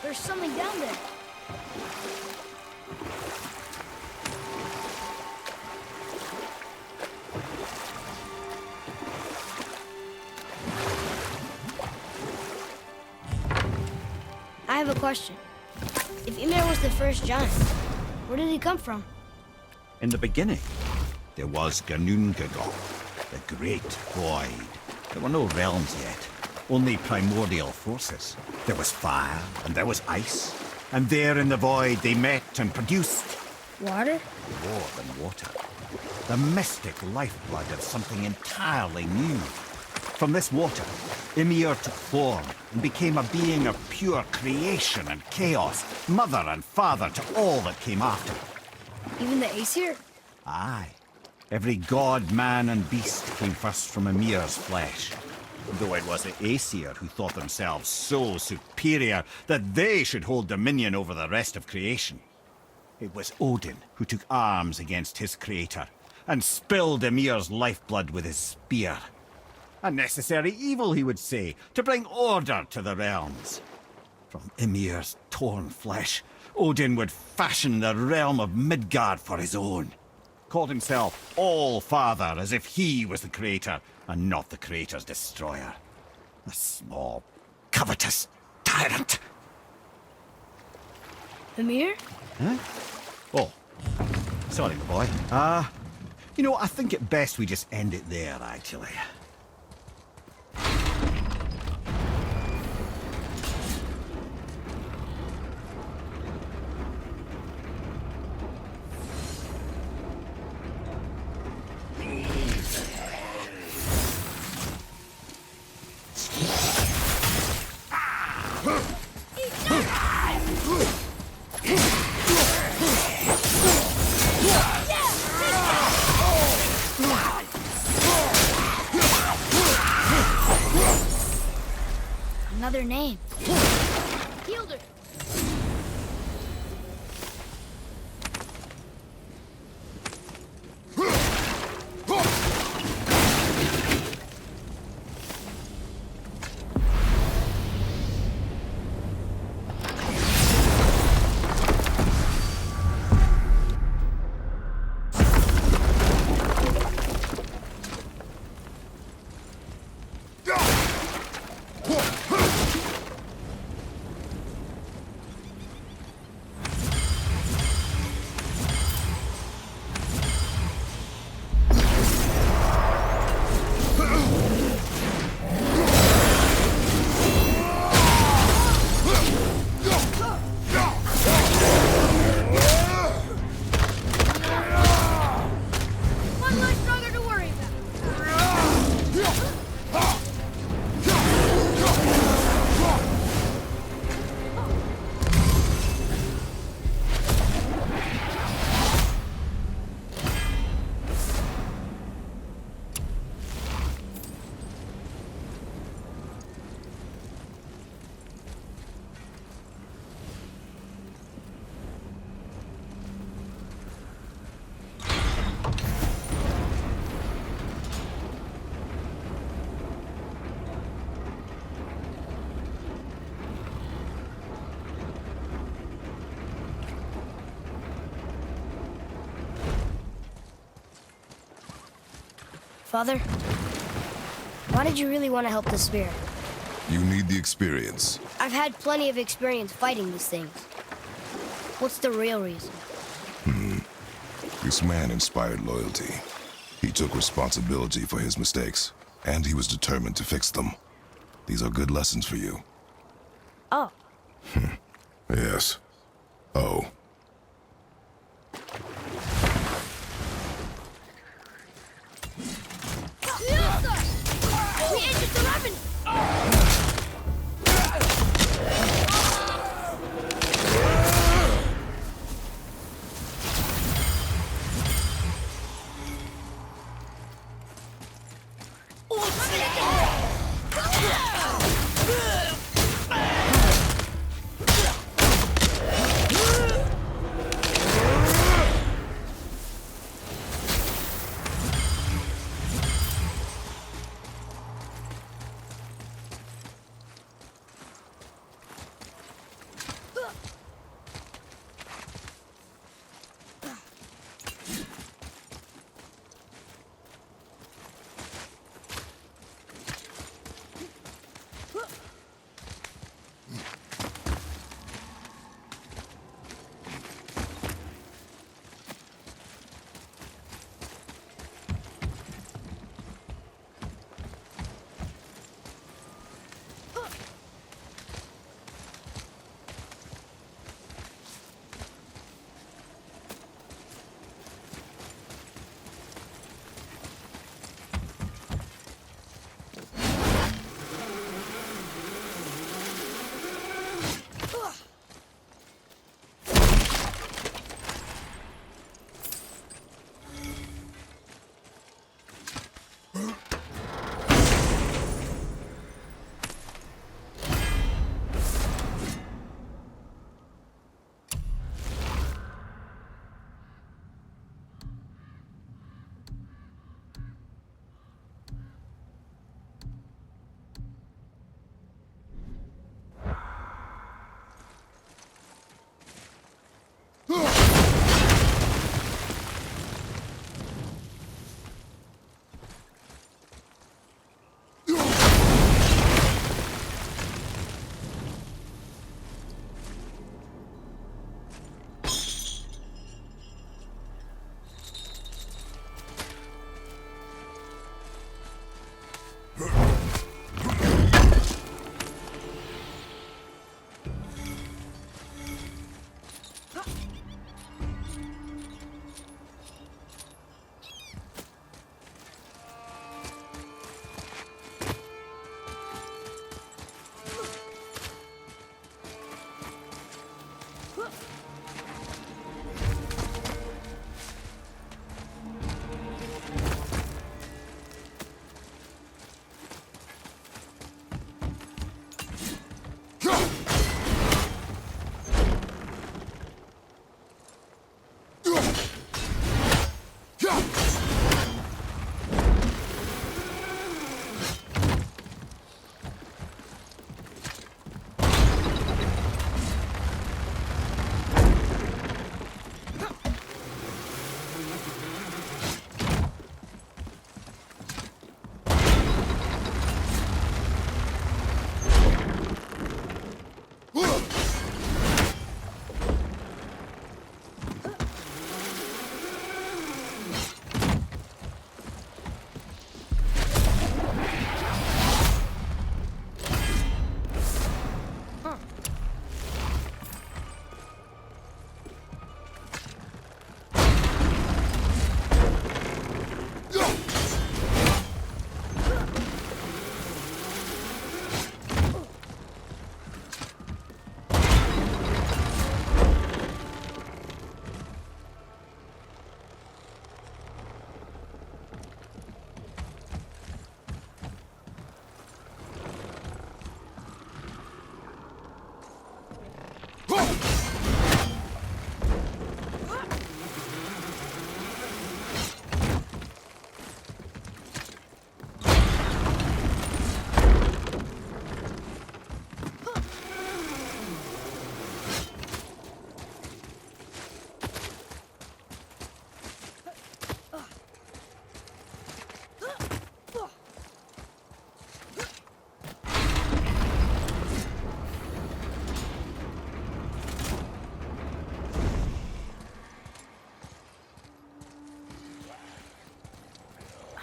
There's something down there. I have a question. If Mimir was the first giant, where did he come from? In the beginning, there was Ganungagol, the Great Void. There were no realms yet, only primordial forces. There was fire, and there was ice. And there in the void they met and produced... Water? more than water. The mystic lifeblood of something entirely new. From this water, Mimir took form and became a being of pure creation and chaos, mother and father to all that came after. Even the Aesir? Aye. Every god, man, and beast came first from Mimir's flesh. Though it was the Aesir who thought themselves so superior that they should hold dominion over the rest of creation. It was Odin who took arms against his creator and spilled Mimir's lifeblood with his spear. A necessary evil, he would say, to bring order to the realms. From Mimir's torn flesh, Odin would fashion the realm of Midgard for his own. Called himself All-Father, as if he was the creator and not the creator's destroyer. A small, covetous tyrant. Mimir? Huh? Oh, sorry, my boy. You know, I think it best we just end it there, actually. Another name. Healed her. Father, why did you really want to help the spirit? You need the experience. I've had plenty of experience fighting these things. What's the real reason? This man inspired loyalty. He took responsibility for his mistakes, and he was determined to fix them. These are good lessons for you. Oh. Yes. Oh. We entered the raven! Oh,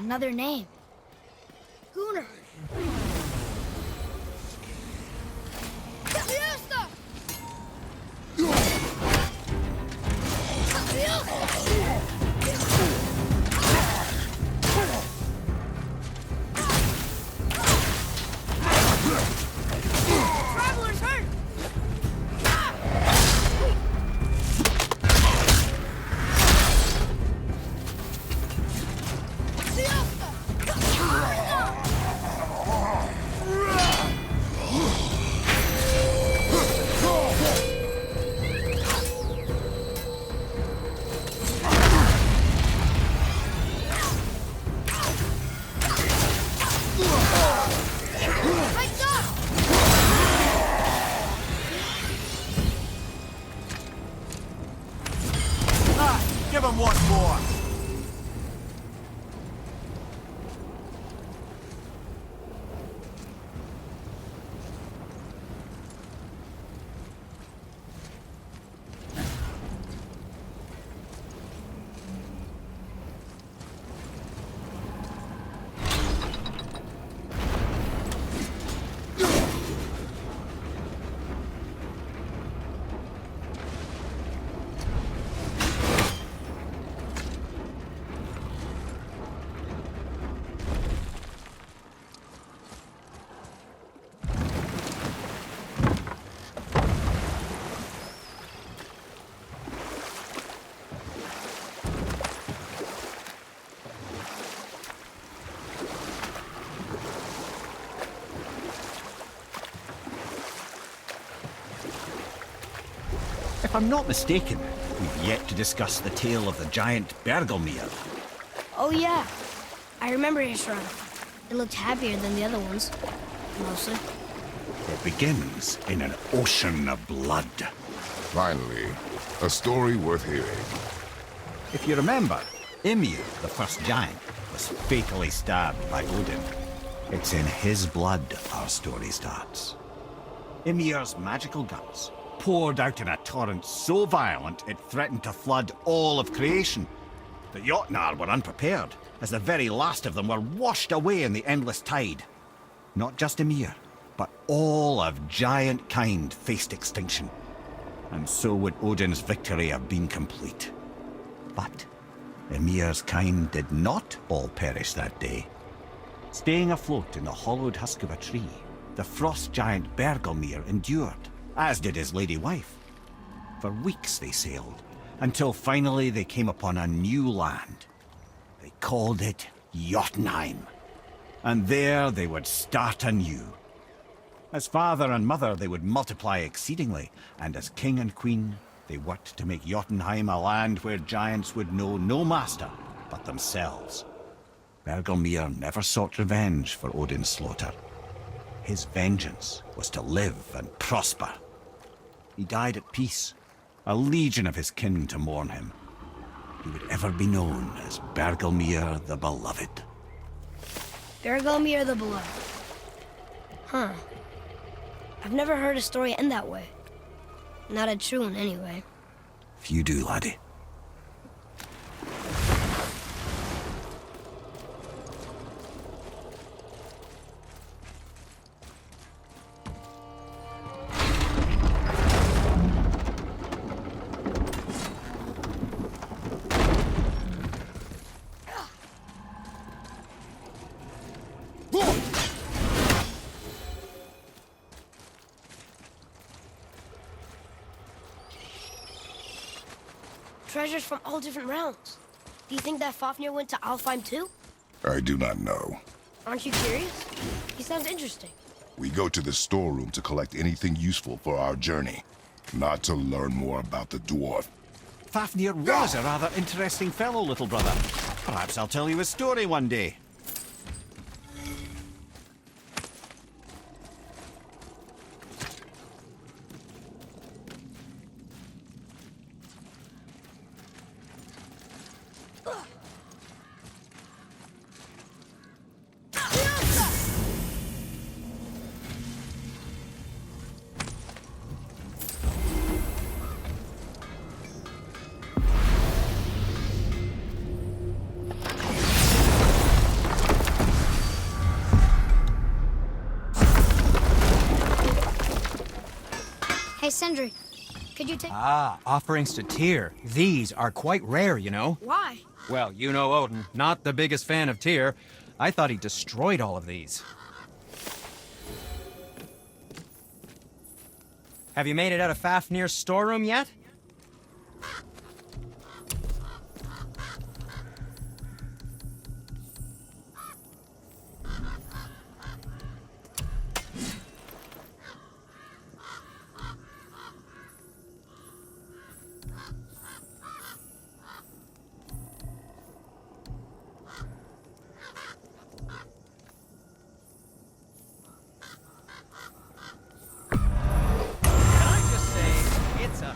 Another name. Gunnar. Fiesta! Traveler's hurt! Give him one more! If I'm not mistaken, we've yet to discuss the tale of the giant Bergelmir. Oh yeah, I remember his shrine. It looked happier than the other ones, mostly. It begins in an ocean of blood. Finally, a story worth hearing. If you remember, Ymir, the first giant, was fatally stabbed by Odin. It's in his blood our story starts. Ymir's magical guts poured out in a torrent so violent it threatened to flood all of creation. The Jotnar were unprepared, as the very last of them were washed away in the endless tide. Not just Ymir, but all of giant kind faced extinction. And so would Odin's victory have been complete. But Ymir's kind did not all perish that day. Staying afloat in the hollowed husk of a tree, the frost giant Bergelmir endured, as did his lady wife. For weeks they sailed, until finally they came upon a new land. They called it Jotunheim. And there they would start anew. As father and mother they would multiply exceedingly, and as king and queen they worked to make Jotunheim a land where giants would know no master but themselves. Bergelmir never sought revenge for Odin's slaughter. His vengeance was to live and prosper. He died at peace, a legion of his kin to mourn him. He would ever be known as Bergelmir the Beloved. Bergelmir the Beloved. Huh. I've never heard a story end that way. Not a true one, anyway. If you do, laddie. Treasures from all different realms. Do you think that Fafnir went to Alfheim too? I do not know. Aren't you curious? He sounds interesting. We go to the storeroom to collect anything useful for our journey, not to learn more about the dwarf. Fafnir was a rather interesting fellow, little brother. Perhaps I'll tell you his story one day. Hey, Sindri, could you take... Ah, offerings to Tyr. These are quite rare, you know. Why? Well, you know Odin, not the biggest fan of Tyr. I thought he destroyed all of these. Have you made it out of Fafnir's storeroom yet?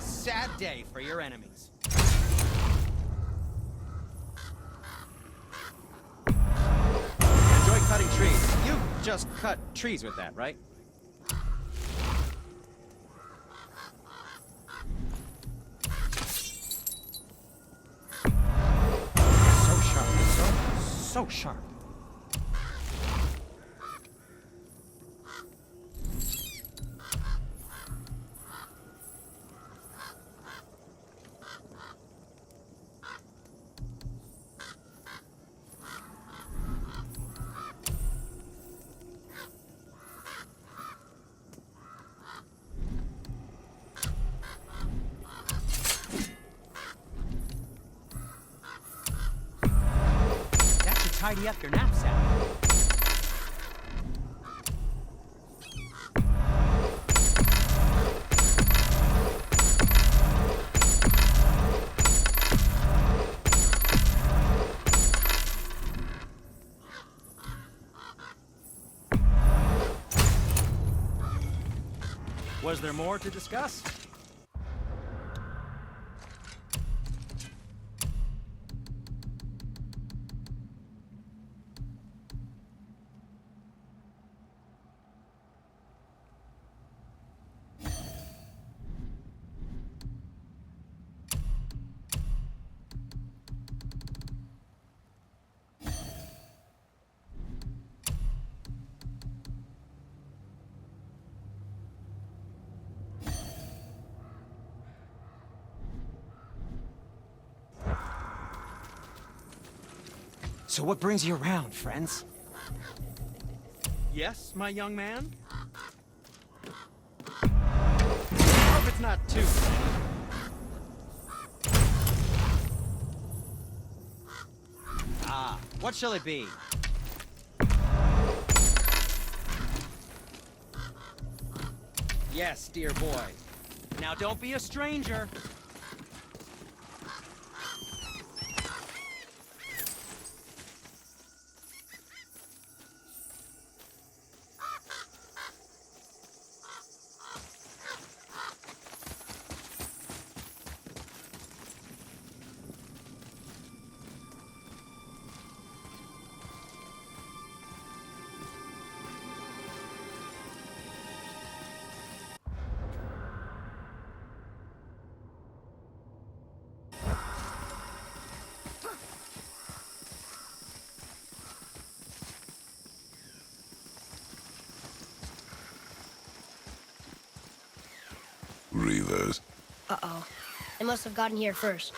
Sad day for your enemies. Enjoy cutting trees. You just cut trees with that, right? So sharp. So sharp. Tidy up your knapsack. Was there more to discuss? So what brings you around, friends? Yes, my young man? I hope it's not too... Ah, what shall it be? Yes, dear boy. Now don't be a stranger. Reavers. Uh-oh. They must have gotten here first.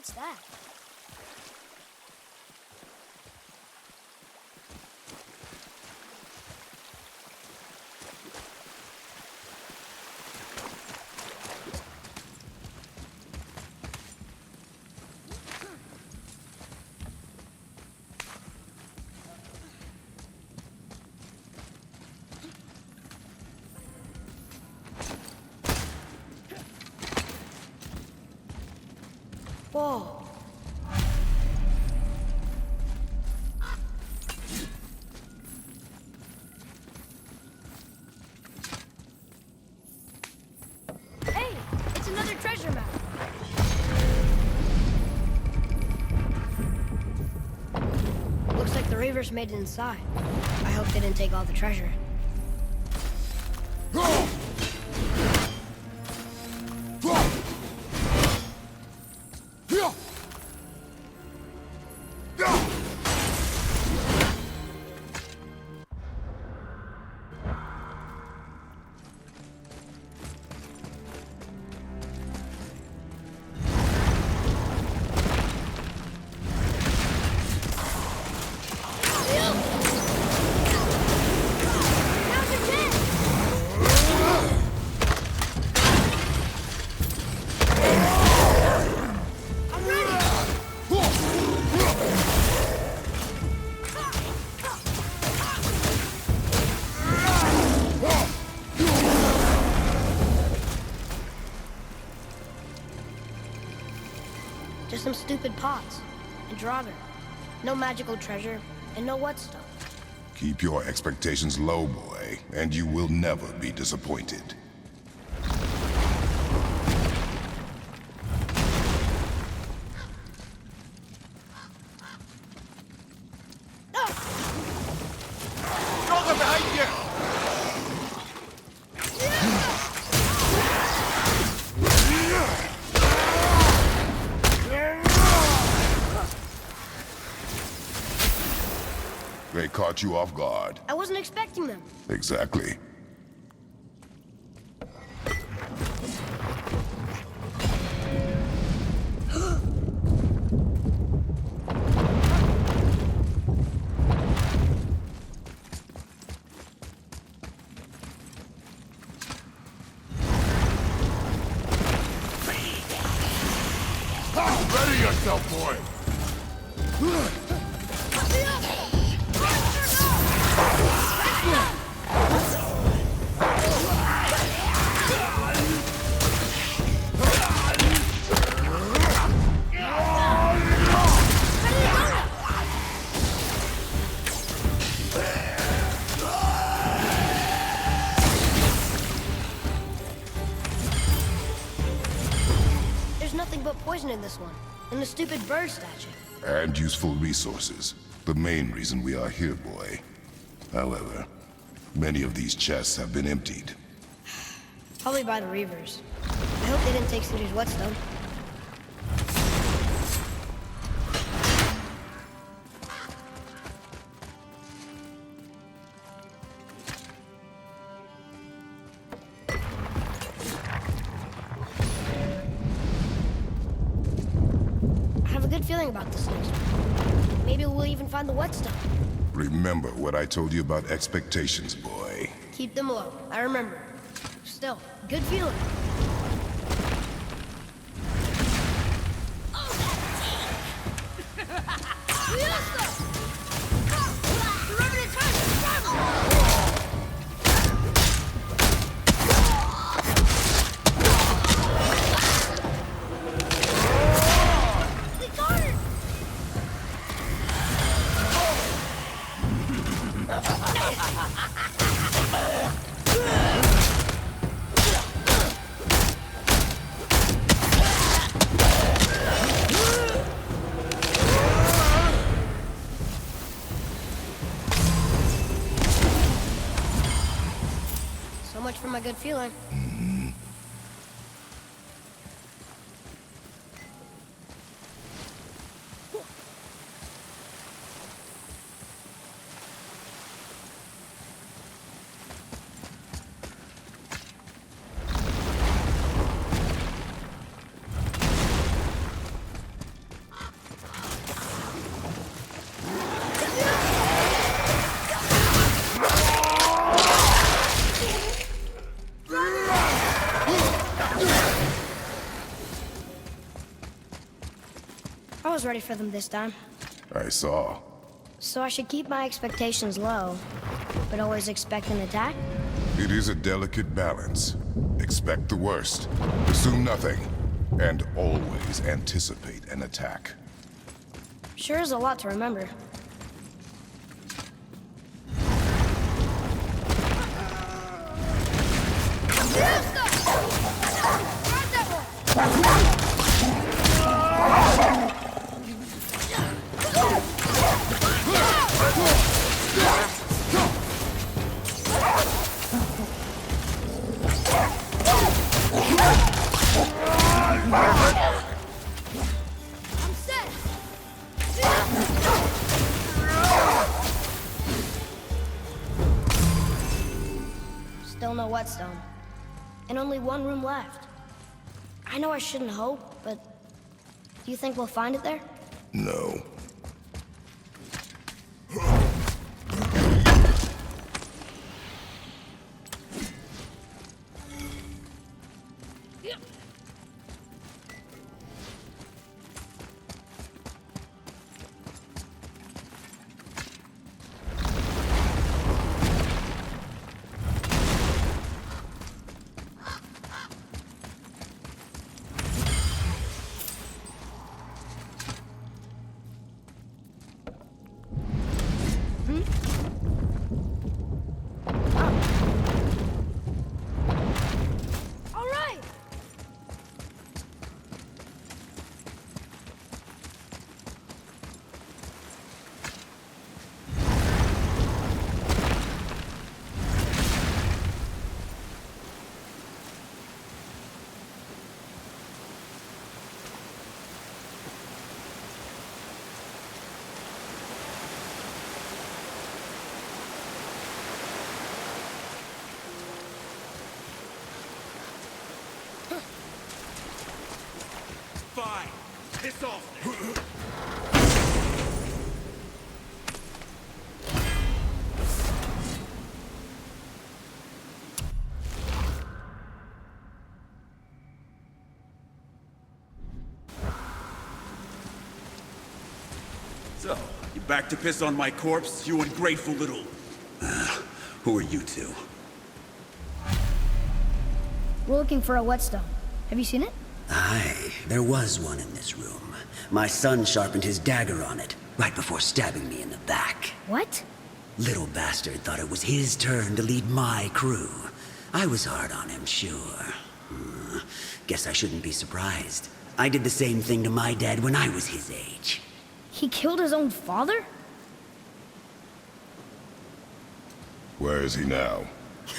What's that? Whoa. Hey, it's another treasure map. Looks like the Reavers made it inside. I hope they didn't take all the treasure. Just some stupid pots and Draugr. No magical treasure and no whetstone. Keep your expectations low, boy, and you will never be disappointed. Draugr behind you! They caught you off guard. I wasn't expecting them. Exactly. Ready yourself, boy! There's nothing but poison in this one, and the stupid bird statue. And useful resources. The main reason we are here, boy. However, many of these chests have been emptied. Probably by the Reavers. I hope they didn't take Cinder's whetstone. I have a good feeling about this next one. Maybe we'll even find the whetstone. Remember what I told you about expectations, boy. Keep them low. I remember. Still, good feeling. So much for my good feeling. was ready for them this time. I saw. So I should keep my expectations low, but always expect an attack? It is a delicate balance. Expect the worst, assume nothing, and always anticipate an attack. Sure is a lot to remember. I'm set. Still no whetstone. And only one room left. I know I shouldn't hope, but do you think we'll find it there? No. All right. Fine. Piss off. So, you back to piss on my corpse, you ungrateful little... who are you two? We're looking for a whetstone. Have you seen it? Aye, there was one in this room. My son sharpened his dagger on it, right before stabbing me in the back. What? Little bastard thought it was his turn to lead my crew. I was hard on him, sure. Guess I shouldn't be surprised. I did the same thing to my dad when I was his age. He killed his own father? Where is he now?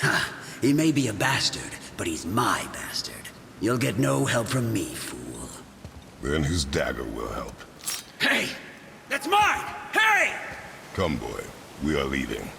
Ha! He may be a bastard, but he's my bastard. You'll get no help from me, fool. Then his dagger will help. Hey! That's mine! Hey! Come, boy. We are leaving.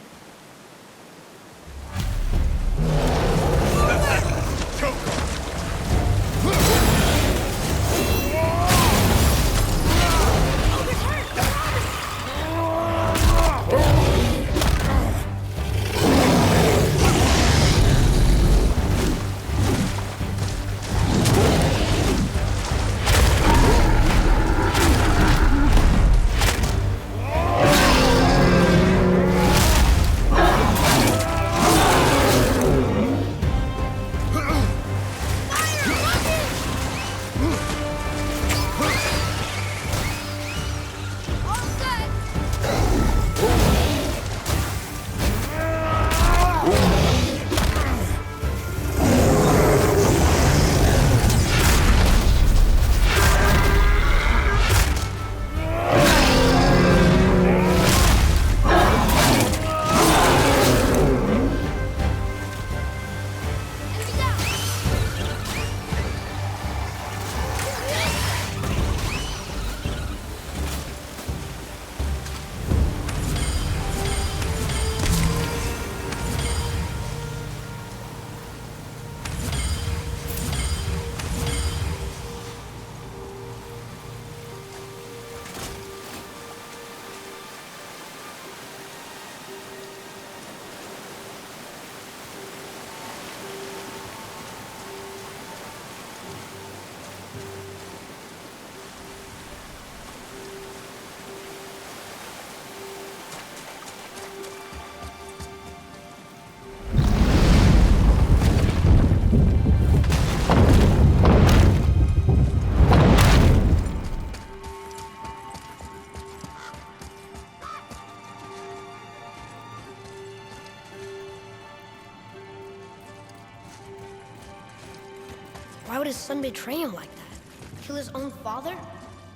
Why would his son betray him like that? Kill his own father?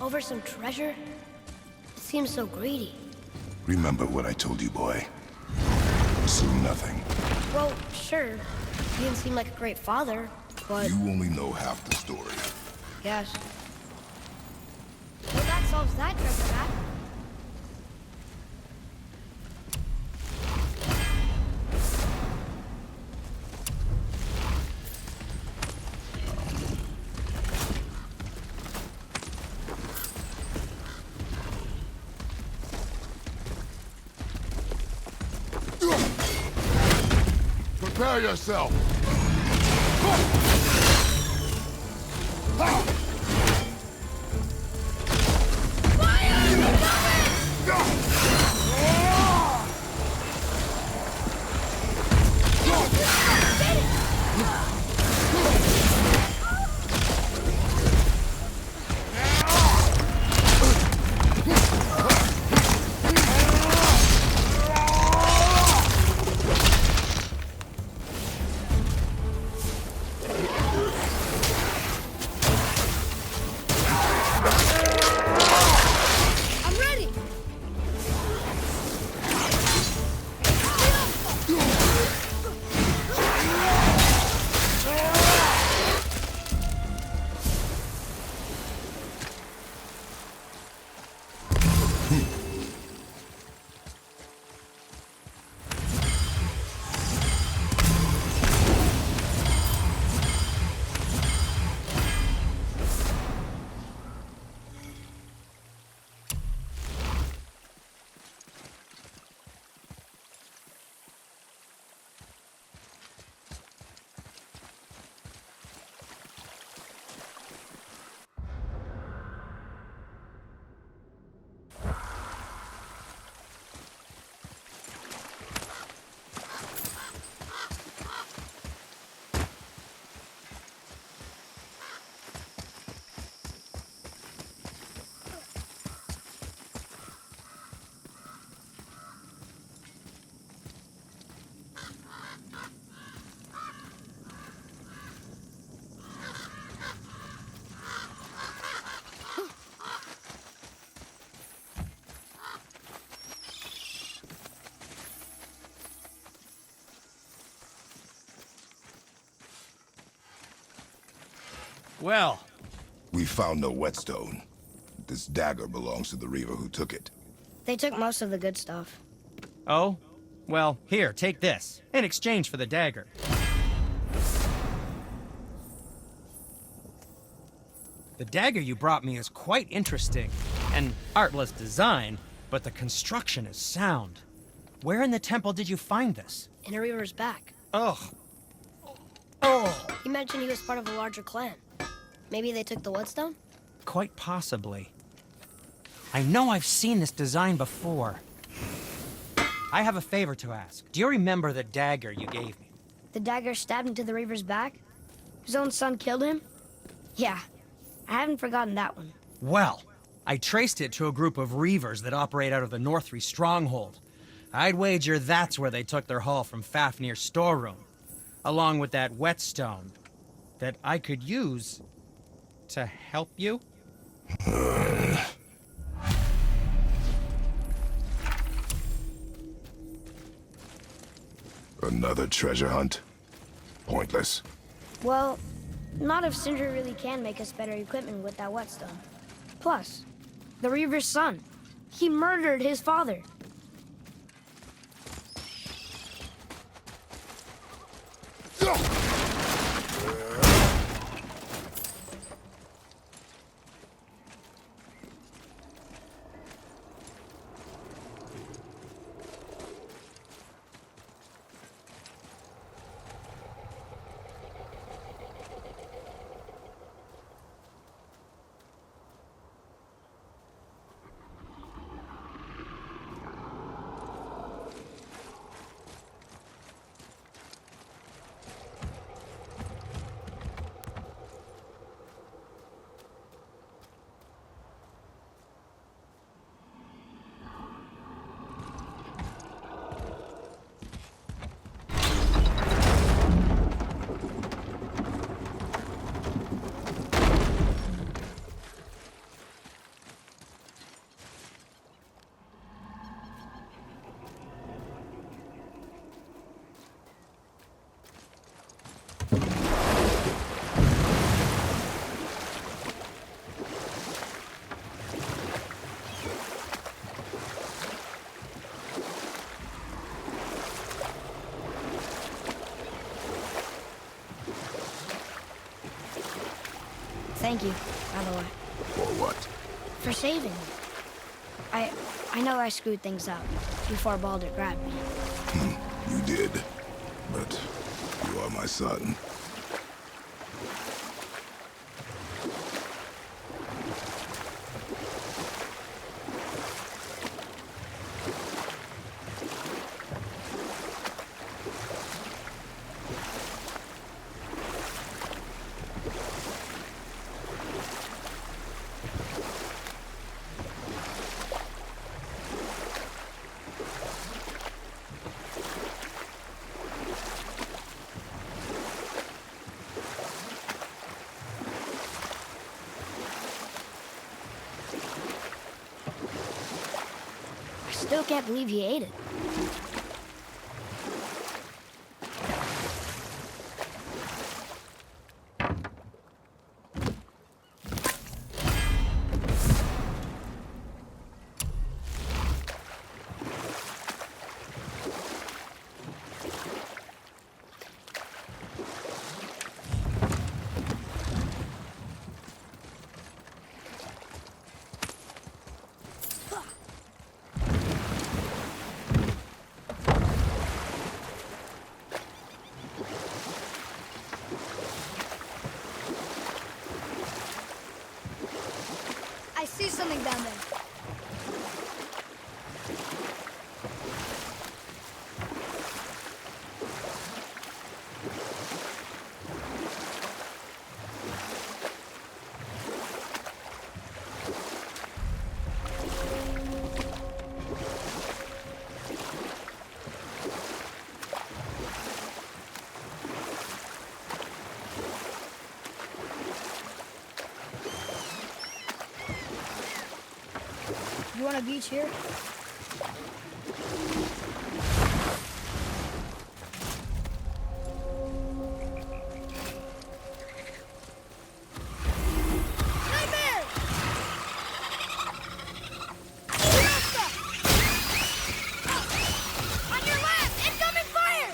Over some treasure? It seems so greedy. Remember what I told you, boy. Assume nothing. Well, sure. He didn't seem like a great father, but... You only know half the story. Yes. Well, that solves that treasure map. Prepare yourself! I'm ready! Well, We found no whetstone. This dagger belongs to the Reaver who took it. They took most of the good stuff. oh? Well, here, take this, in exchange for the dagger. The dagger you brought me is quite interesting. An artless design, but the construction is sound. Where in the temple did you find this? In a Reaver's back. Ugh. Oh! He mentioned he was part of a larger clan. Maybe they took the whetstone? Quite possibly. I know I've seen this design before. I have a favor to ask. Do you remember the dagger you gave me? The dagger stabbed into the Reaver's back? His own son killed him? Yeah, I haven't forgotten that one. Well, I traced it to a group of Reavers that operate out of the Northree stronghold. I'd wager that's where they took their haul from Fafnir's storeroom, along with that whetstone that I could use to help you. Another treasure hunt? Pointless. Well, not if Sindri really can make us better equipment with that whetstone. Plus, the Reaver's son. He murdered his father. Thank you, by the way, For what? for saving me. I know I screwed things up before Baldur grabbed me. You did. But you are my son. I still can't believe he ate it. I see something down there. You want a beach here? Nightmare! On your left! Incoming fire!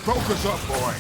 Focus up, boy.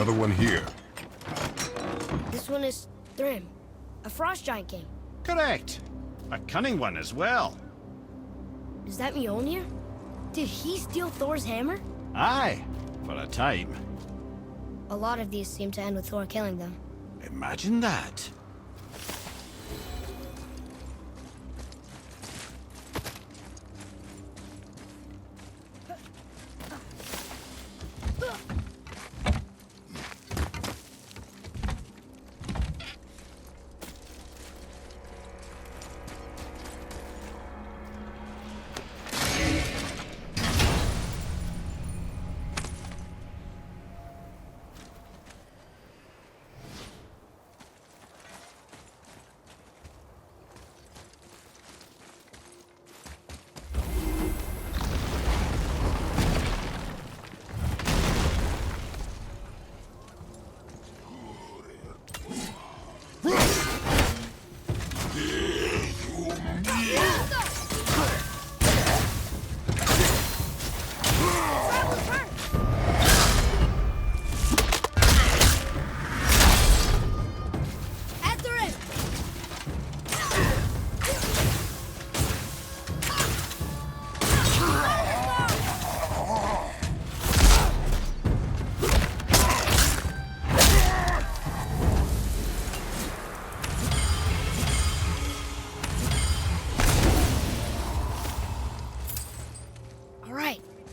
another one here. This one is Thrym, a frost giant king. Correct. A cunning one as well. Is that Mjolnir? Did he steal Thor's hammer? Aye, for a time. A lot of these seem to end with Thor killing them. Imagine that.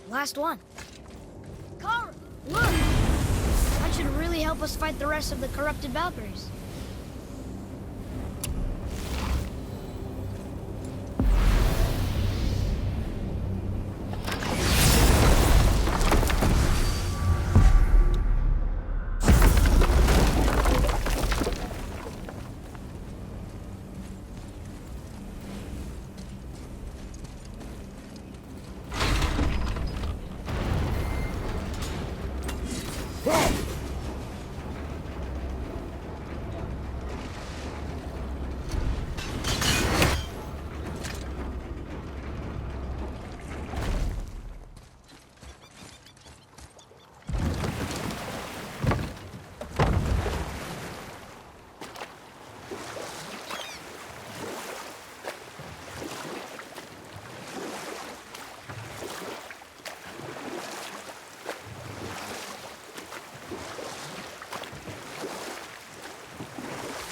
Last one. Kara, look! That should really help us fight the rest of the corrupted Valkyries.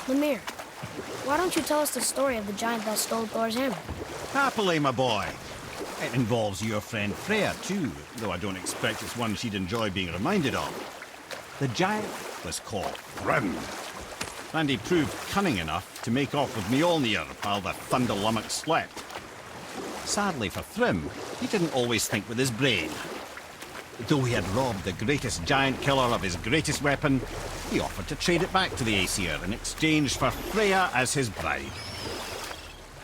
Mimir, why don't you tell us the story of the giant that stole Thor's hammer? Happily, my boy. It involves your friend Freya, too, though I don't expect it's one she'd enjoy being reminded of. The giant was called Thrym, and he proved cunning enough to make off with Mjolnir while the Thunder Lummox slept. Sadly for Thrym, he didn't always think with his brain. Though he had robbed the greatest giant killer of his greatest weapon, he offered to trade it back to the Aesir in exchange for Freya as his bride.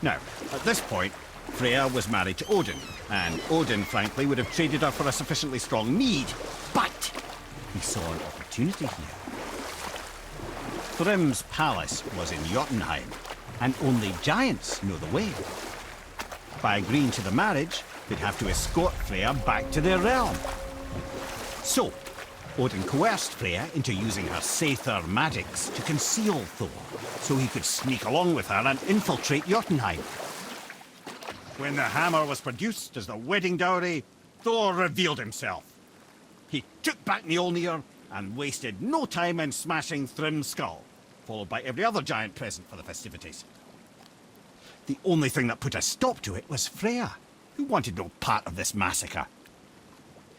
Now, at this point, Freya was married to Odin, and Odin, frankly, would have traded her for a sufficiently strong mead, but he saw an opportunity here. Thrym's palace was in Jotunheim, and only giants know the way. By agreeing to the marriage, they'd have to escort Freya back to their realm. So, Odin coerced Freya into using her Seithar magics to conceal Thor, so he could sneak along with her and infiltrate Jotunheim. When the hammer was produced as the wedding dowry, Thor revealed himself. He took back Mjolnir and wasted no time in smashing Thrym's skull, followed by every other giant present for the festivities. The only thing that put a stop to it was Freya, who wanted no part of this massacre.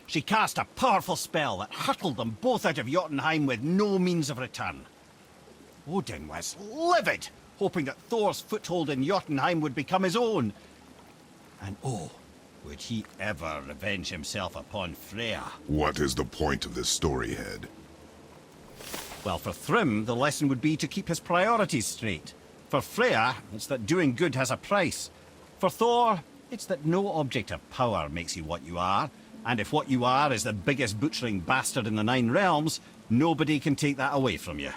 She cast a powerful spell that hurtled them both out of Jotunheim with no means of return. Odin was livid, hoping that Thor's foothold in Jotunheim would become his own. And oh, would he ever revenge himself upon Freya? What is the point of this story, Head? Well, for Thrym, the lesson would be to keep his priorities straight. For Freya, it's that doing good has a price. For Thor, it's that no object of power makes you what you are. And if what you are is the biggest butchering bastard in the Nine Realms, nobody can take that away from you.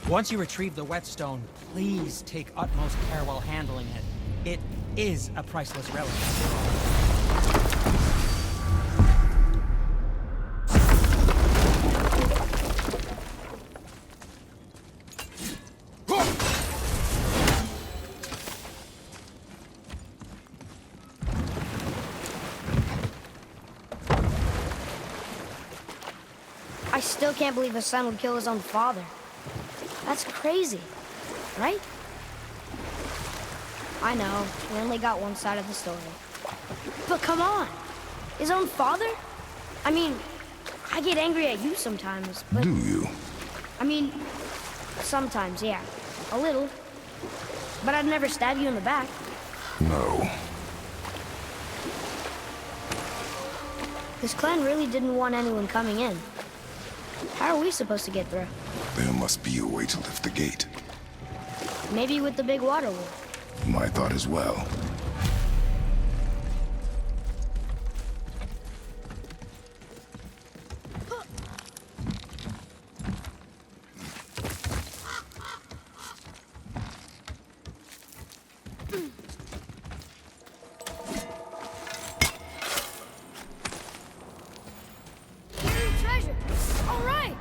Once you retrieve the whetstone, please take utmost care while handling it. It is a priceless relic, after all. I still can't believe his son would kill his own father. That's crazy, right? I know, we only got one side of the story. But come on, his own father? I mean, I get angry at you sometimes, but... Do you? I mean, sometimes, yeah. A little. But I'd never stab you in the back. No. This clan really didn't want anyone coming in. How are we supposed to get through? There must be a way to lift the gate. Maybe with the big water wolf. My thought as well. Hidden treasure! All right!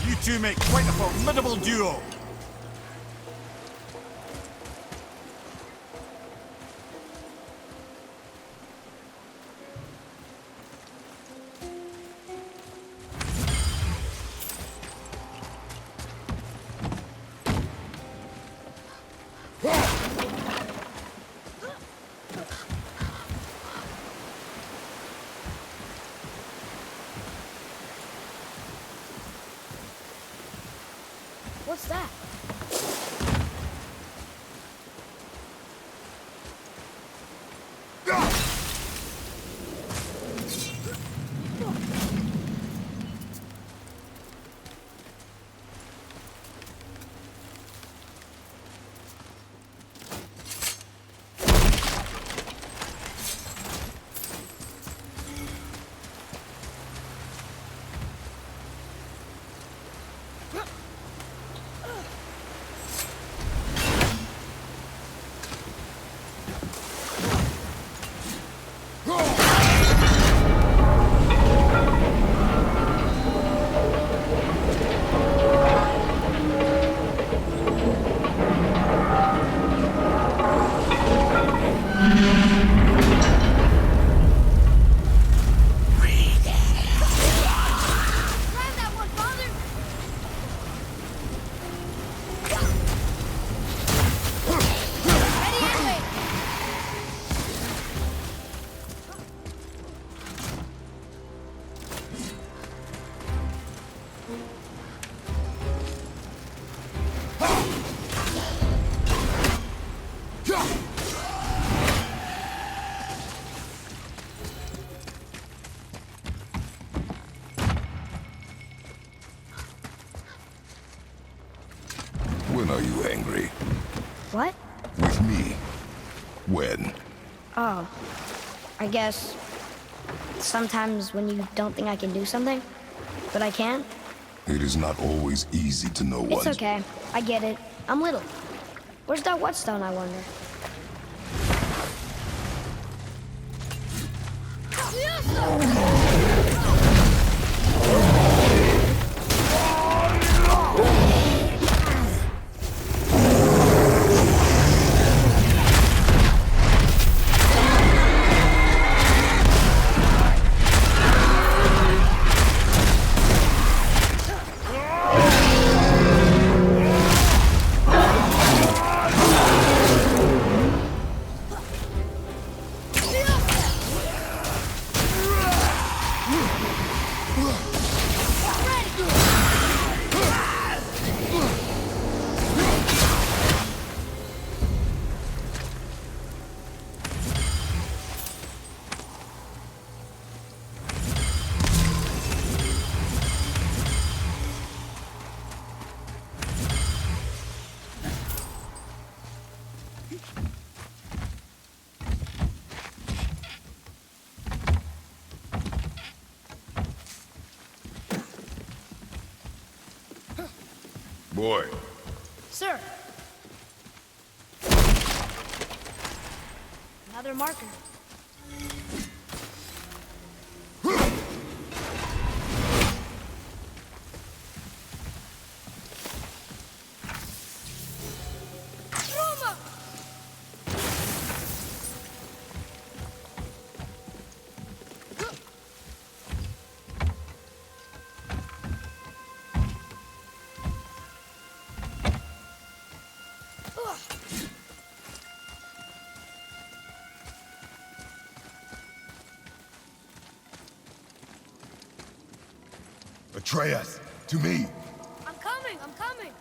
You two make quite a formidable duo. What's that? When are you angry? What? With me. When? Oh, I guess sometimes when you don't think I can do something, but I can. It is not always easy to know what... It's okay. I get it. I'm little. Where's that whetstone, I wonder? Boy, Sir! Another marker. Roma! Atreus, to me. I'm coming! I'm coming!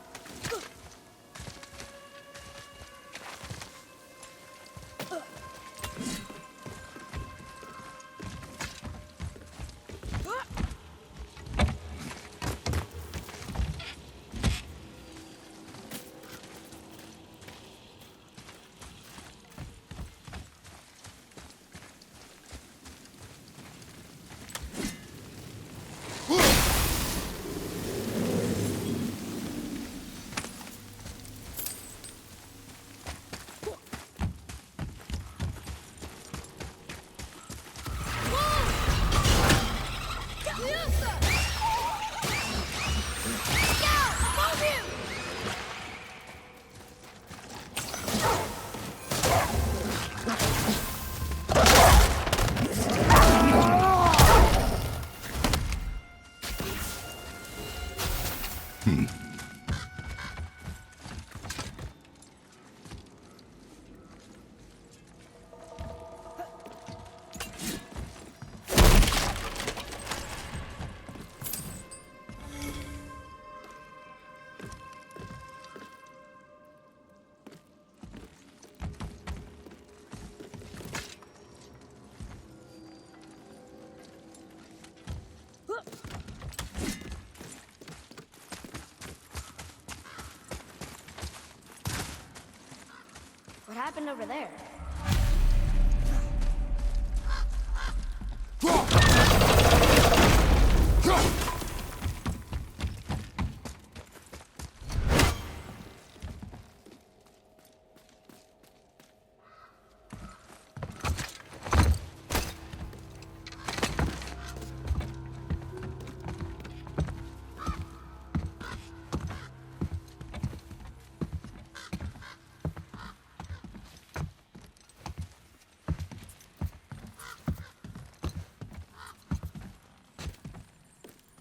What happened over there?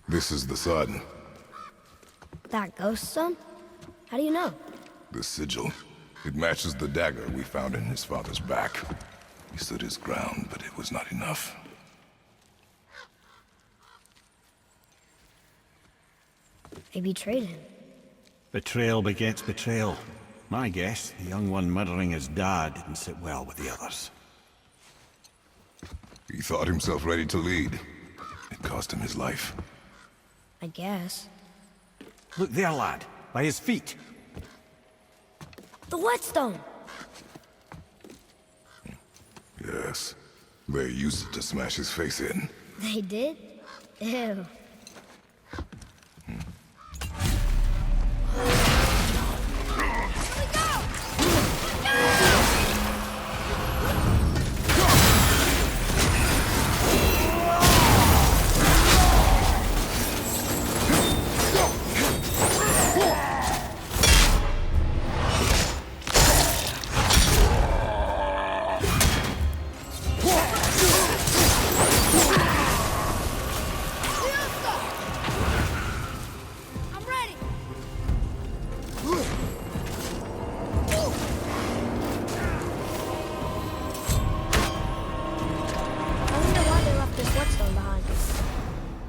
This is the sun. That ghost stone? How do you know? The sigil. It matches the dagger we found in his father's back. He stood his ground, but it was not enough. They betrayed him. Betrayal begets betrayal. My guess, the young one murdering his dad didn't sit well with the others. He thought himself ready to lead. It cost him his life. I guess. Look there, lad. By his feet. The whetstone! Yes. They used it to smash his face in. They did? Ew.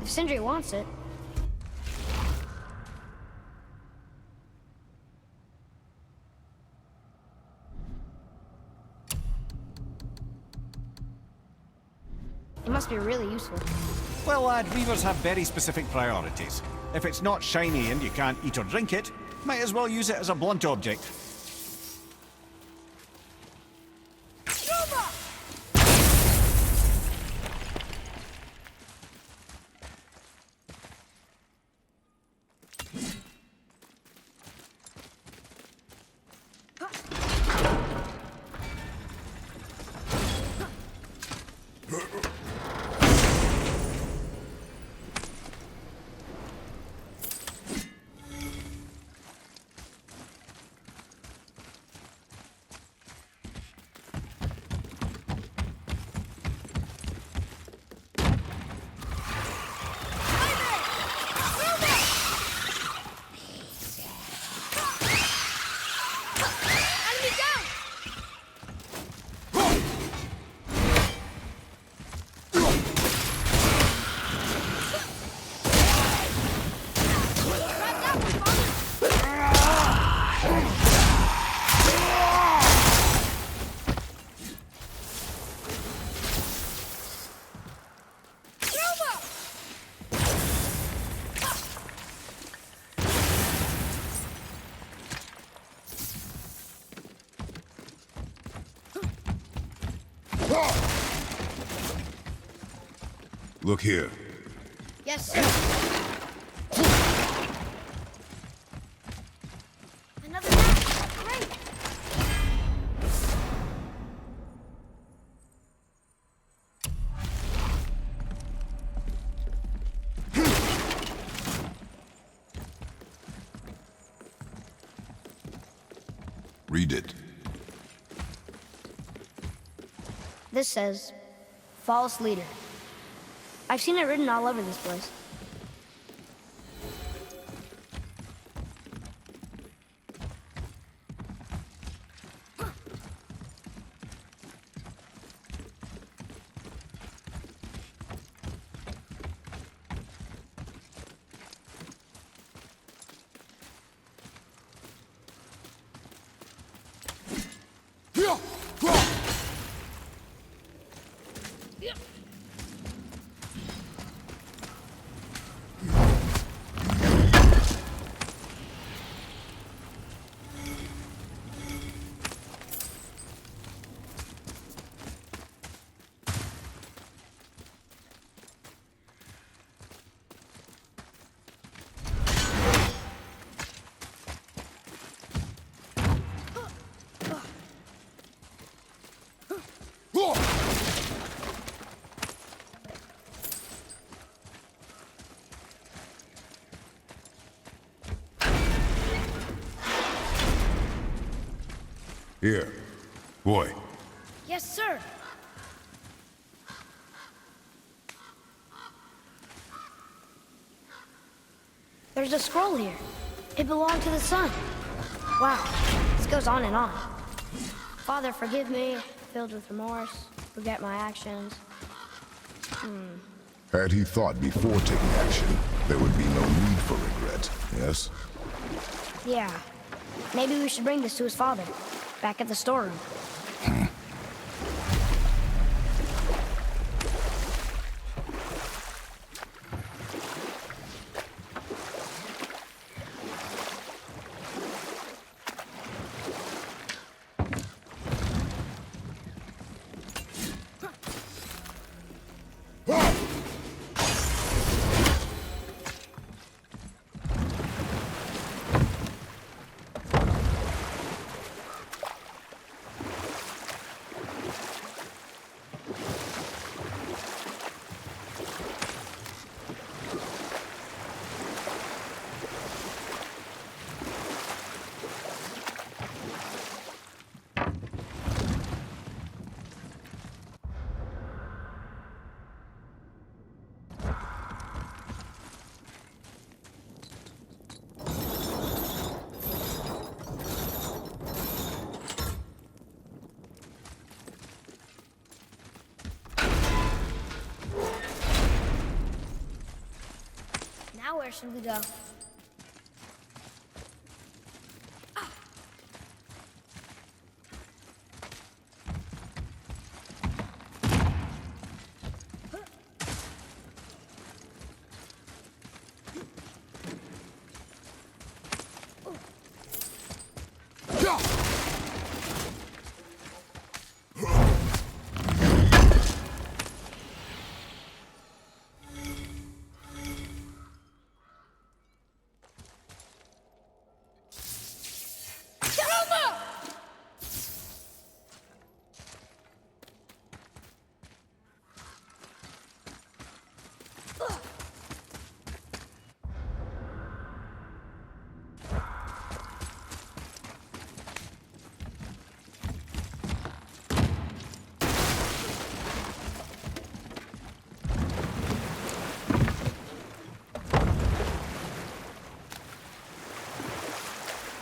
Sindri wants it. It must be really useful. Well, lad, weavers have very specific priorities. If it's not shiny and you can't eat or drink it, might as well use it as a blunt object. Look here. Yes, sir. Another map. Great. Read it. This says, false leader. I've seen it written all over this place. Here. Boy. Yes, sir. There's a scroll here. It belonged to the sun. Wow, this goes on and on. Father, forgive me, filled with remorse, forget my actions. Had he thought before taking action, there would be no need for regret, yes? Yeah, maybe we should bring this to his father, back at the storeroom. Now where should we go?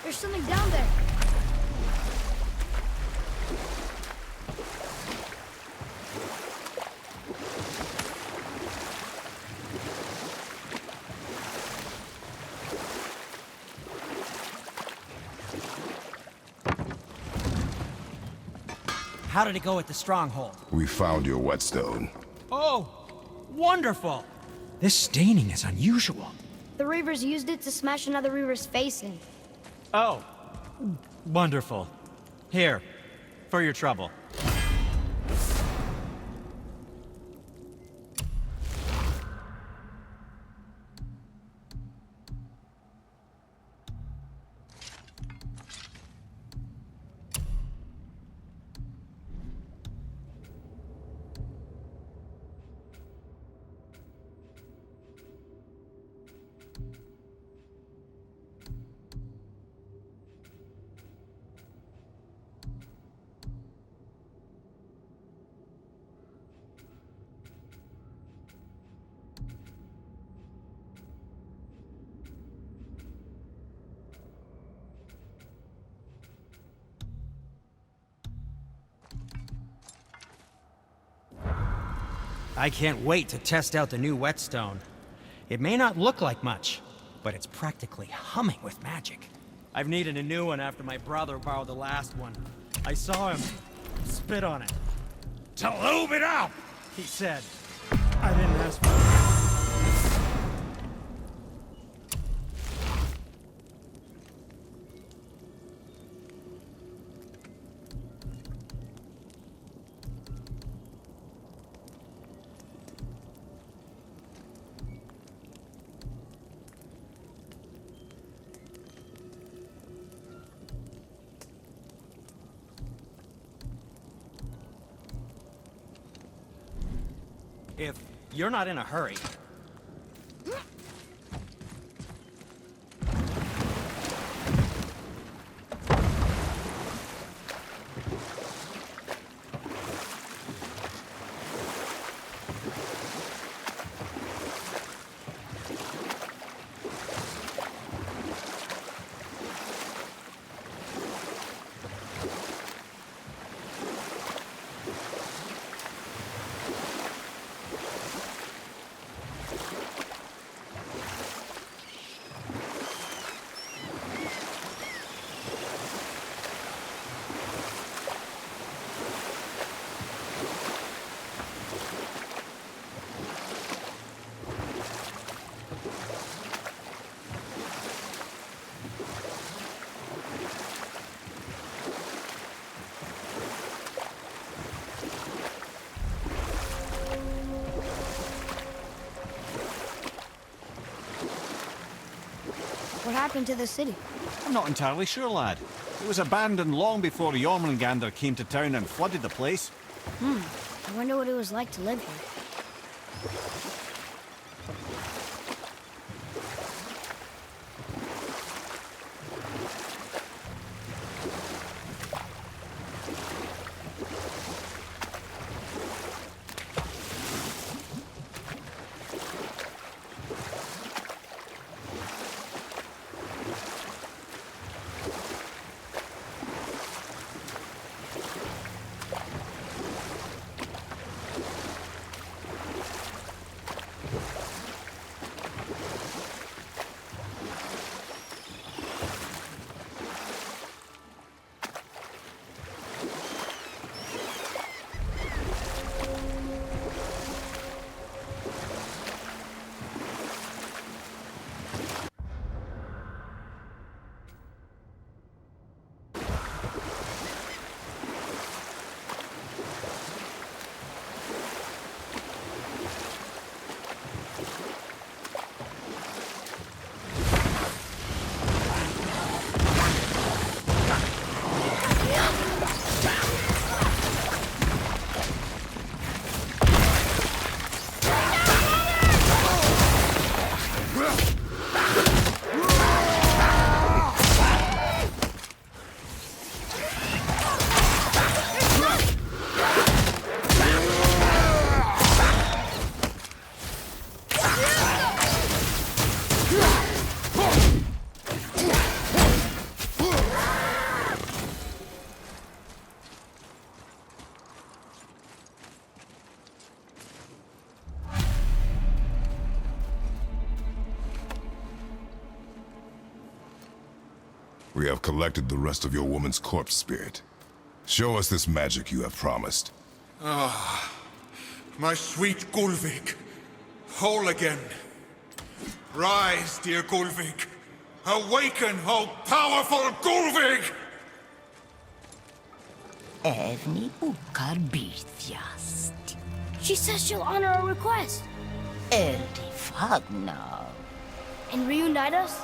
There's something down there. How did it go at the stronghold? We found your whetstone. Oh, wonderful! This staining is unusual. The Reavers used it to smash another Reaver's face in. Oh, wonderful. Here, for your trouble. I can't wait to test out the new whetstone. It may not look like much, but it's practically humming with magic. I've needed a new one after my brother borrowed the last one. I saw him spit on it. "To lube it up," he said. I didn't ask for it. If you're not in a hurry. What happened to the city? I'm not entirely sure, lad. It was abandoned long before Jormungandr came to town and flooded the place. I wonder what it was like to live here. We have collected the rest of your woman's corpse spirit. Show us this magic you have promised. My sweet Gulvik, whole again. Rise, dear Gulvik. Awaken, O powerful Gulvik! Evni ukar bitjast. She says she'll honor our request Eldi fagna. and reunite us?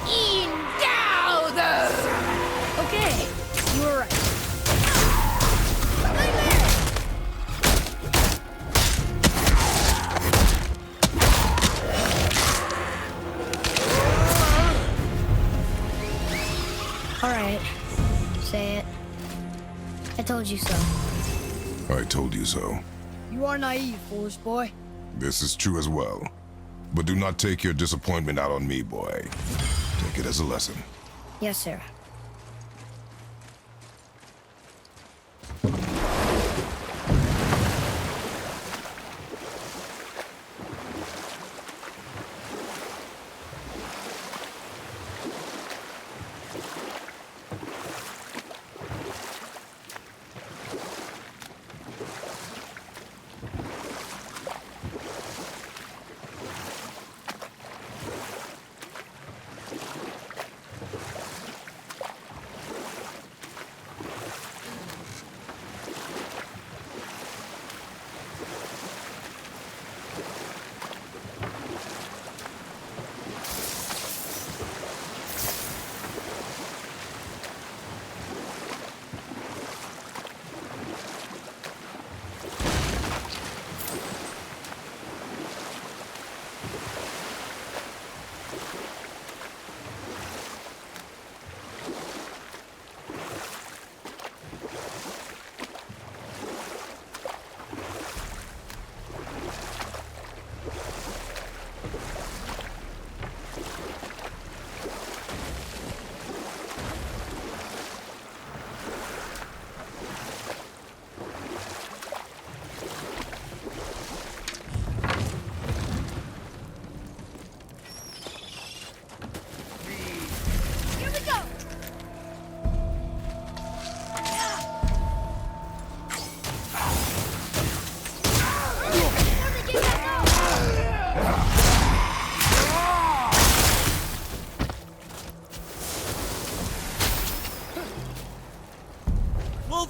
Indauder! Okay, you were right. All right, say it. I told you so. I told you so. You are naive, foolish boy. This is true as well. But do not take your disappointment out on me, boy. Take it as a lesson. Yes, sir.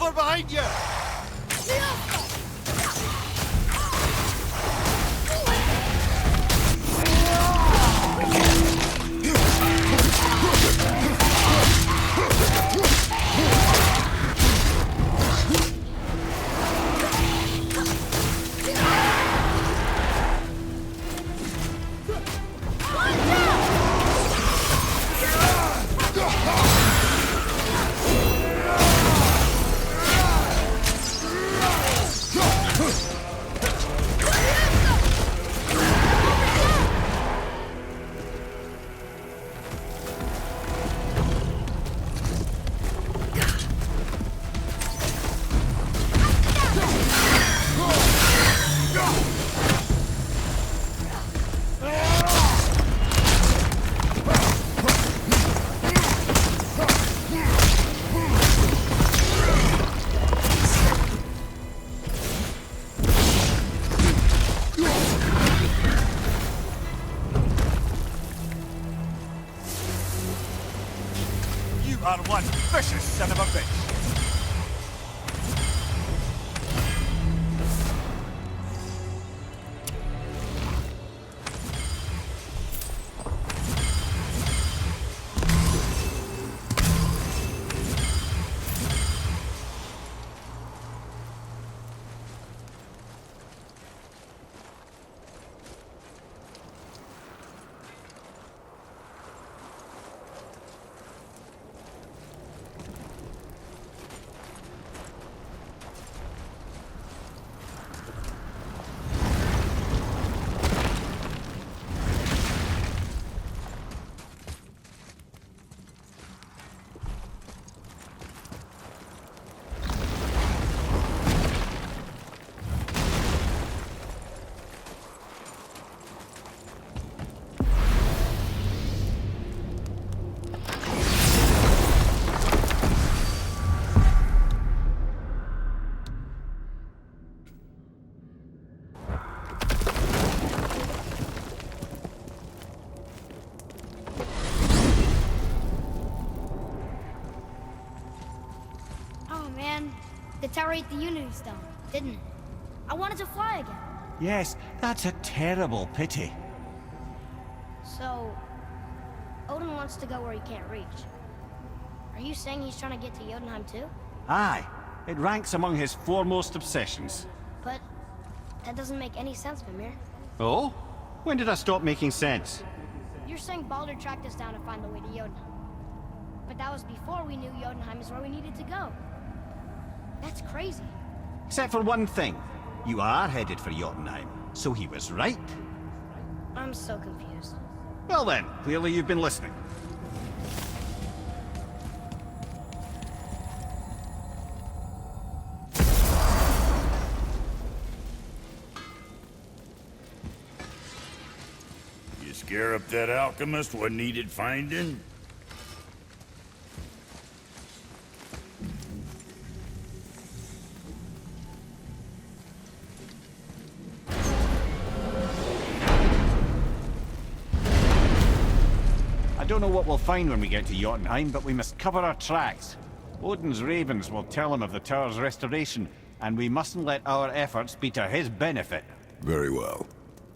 Over behind you! Are one vicious son of a bitch. The tower ate the Unity Stone, didn't it? I wanted to fly again. Yes, that's a terrible pity. So, Odin wants to go where he can't reach. Are you saying he's trying to get to Jotunheim too? Aye, it ranks among his foremost obsessions. But that doesn't make any sense, Mimir. Oh? When did I stop making sense? You're saying Baldur tracked us down to find the way to Jotunheim. But that was before we knew Jotunheim is where we needed to go. That's crazy. Except for one thing. You are headed for Jotunheim, so he was right. I'm so confused. Well then, clearly you've been listening. You scare up that alchemist what needed finding? I don't know what we'll find when we get to Jotunheim, but we must cover our tracks. Odin's ravens will tell him of the tower's restoration, and we mustn't let our efforts be to his benefit. Very well.